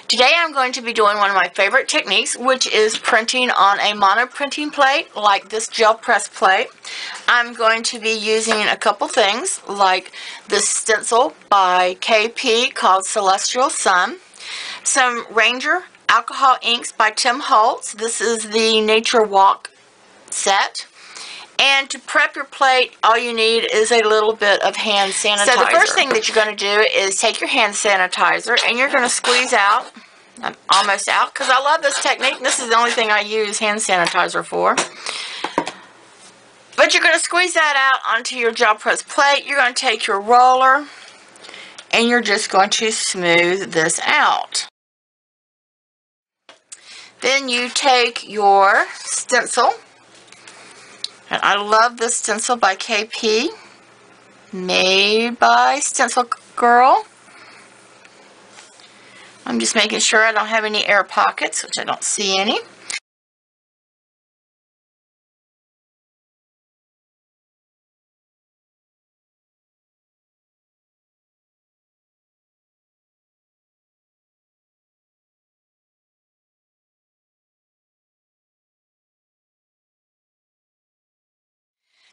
Today I'm going to be doing one of my favorite techniques, which is printing on a mono printing plate like this gel press plate. I'm going to be using a couple things like this stencil by KP called Celestial Sun, some Ranger alcohol inks by Tim Holtz. This is the Nature Walk set. And to prep your plate, all you need is a little bit of hand sanitizer. So the first thing that you're going to do is take your hand sanitizer and you're going to squeeze out. I'm almost out because I love this technique. This is the only thing I use hand sanitizer for. But you're going to squeeze that out onto your gel press plate. You're going to take your roller and you're just going to smooth this out. Then you take your stencil. And I love this stencil by KP, made by Stencil Girl. I'm just making sure I don't have any air pockets, which I don't see any.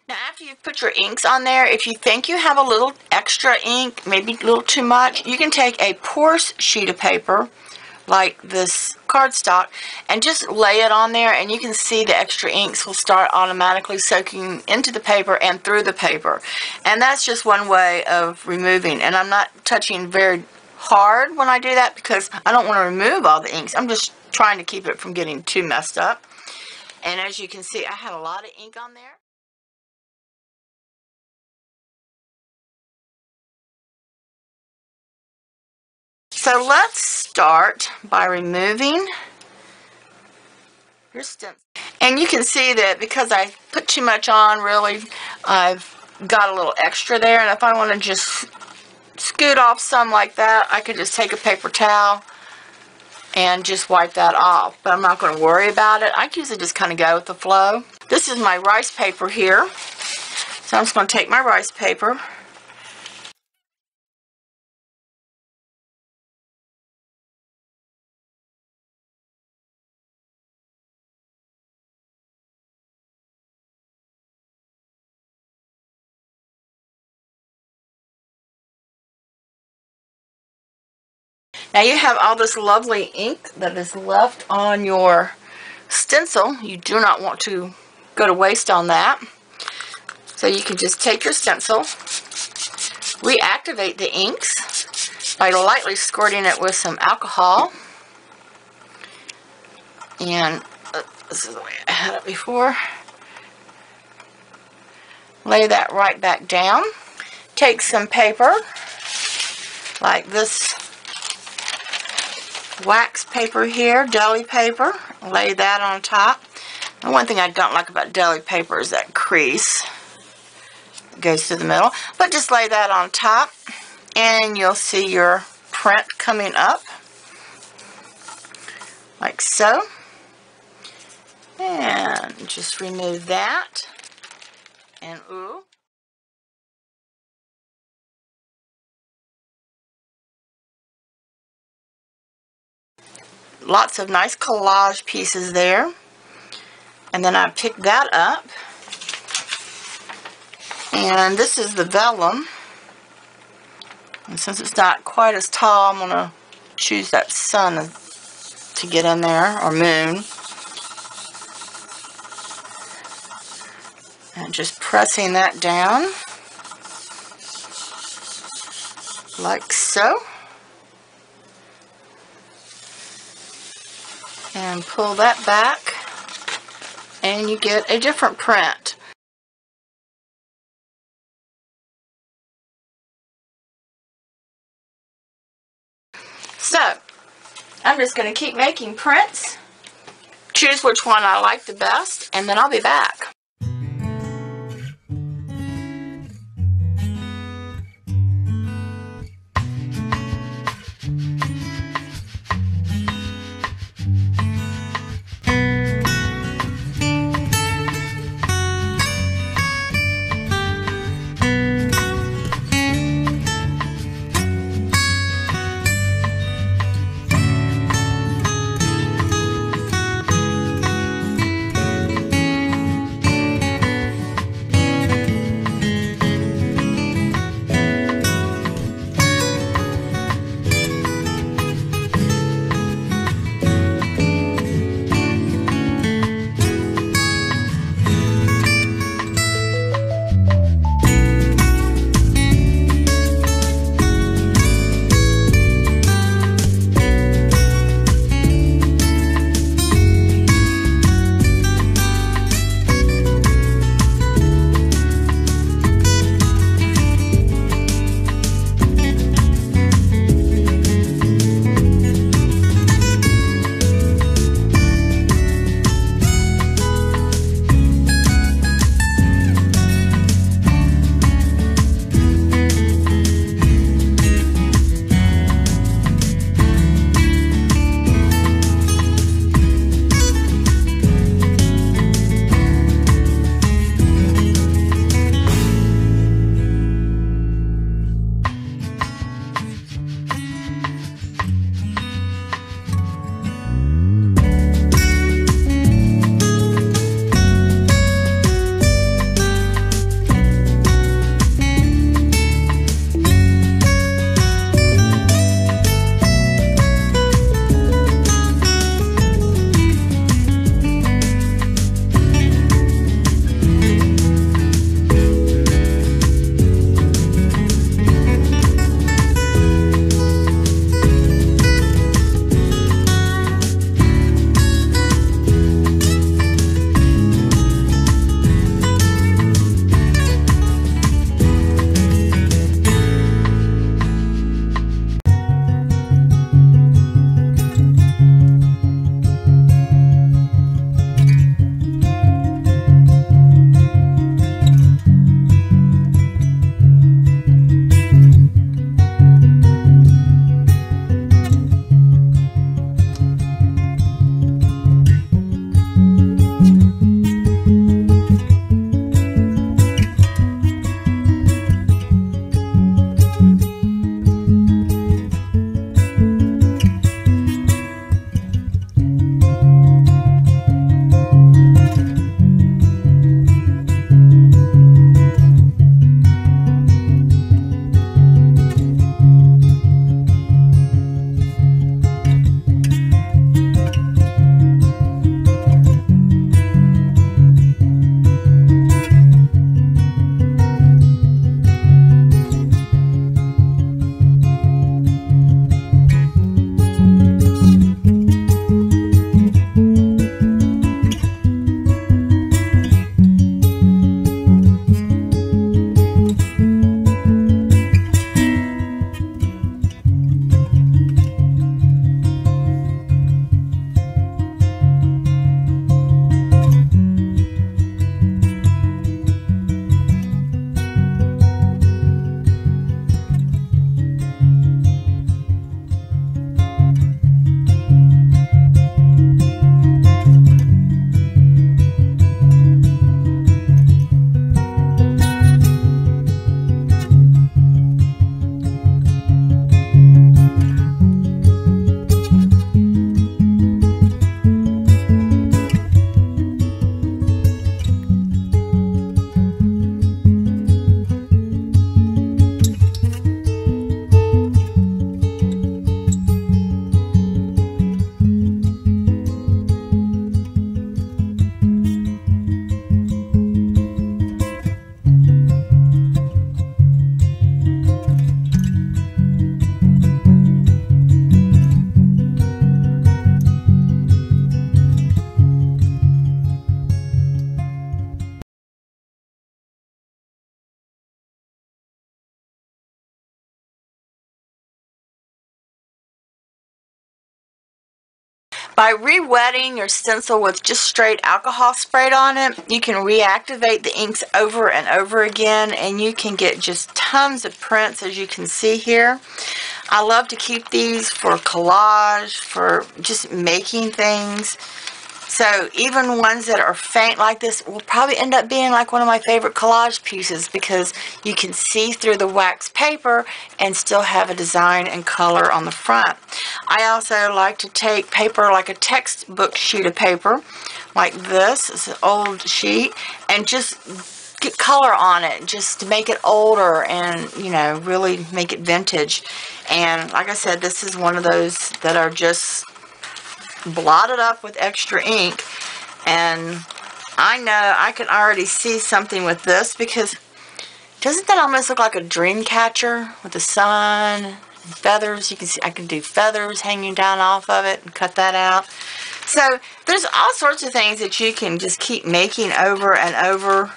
Now after you've put your inks on there, if you think you have a little extra ink, maybe a little too much, you can take a porous sheet of paper, like this cardstock, and just lay it on there and you can see the extra inks will start automatically soaking into the paper and through the paper. And that's just one way of removing. And I'm not touching very hard when I do that because I don't want to remove all the inks. I'm just trying to keep it from getting too messed up. And as you can see, I had a lot of ink on there. So let's start by removing your stencil. And you can see that because I put too much on, really, I've got a little extra there. And if I want to just scoot off some like that, I could just take a paper towel and just wipe that off. But I'm not going to worry about it. I usually just kind of go with the flow. This is my rice paper here. So I'm just going to take my rice paper. Now you have all this lovely ink that is left on your stencil. You do not want to go to waste on that. So you can just take your stencil, reactivate the inks by lightly squirting it with some alcohol. And this is the way I had it before. Lay that right back down. Take some paper like this wax paper here, deli paper, lay that on top. And one thing I don't like about deli paper is that crease that goes through the middle, but just lay that on top and you'll see your print coming up like so. And just remove that and ooh. Lots of nice collage pieces there. And then I pick that up. And this is the vellum. And since it's not quite as tall, I'm going to choose that sun to get in there, or moon. And just pressing that down. Like so. And pull that back and you get a different print. So I'm just going to keep making prints, choose which one I like the best, and then I'll be back. By re-wetting your stencil with just straight alcohol sprayed on it, you can reactivate the inks over and over again, and you can get just tons of prints, as you can see here. I love to keep these for collage, for just making things. So even ones that are faint like this will probably end up being like one of my favorite collage pieces, because you can see through the wax paper and still have a design and color on the front. I also like to take paper like a textbook sheet of paper like this. It's an old sheet, and just get color on it just to make it older and, you know, really make it vintage. And like I said, this is one of those that are just blotted up with extra ink, and I know I can already see something with this, because doesn't that almost look like a dream catcher with the sun and feathers? You can see I can do feathers hanging down off of it and cut that out. So there's all sorts of things that you can just keep making over and over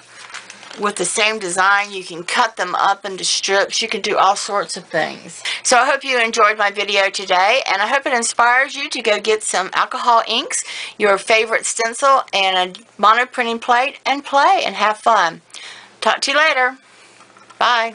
with the same design. You can cut them up into strips. You can do all sorts of things. So I hope you enjoyed my video today, and I hope it inspires you to go get some alcohol inks, your favorite stencil, and a mono printing plate, and play and have fun. Talk to you later. Bye.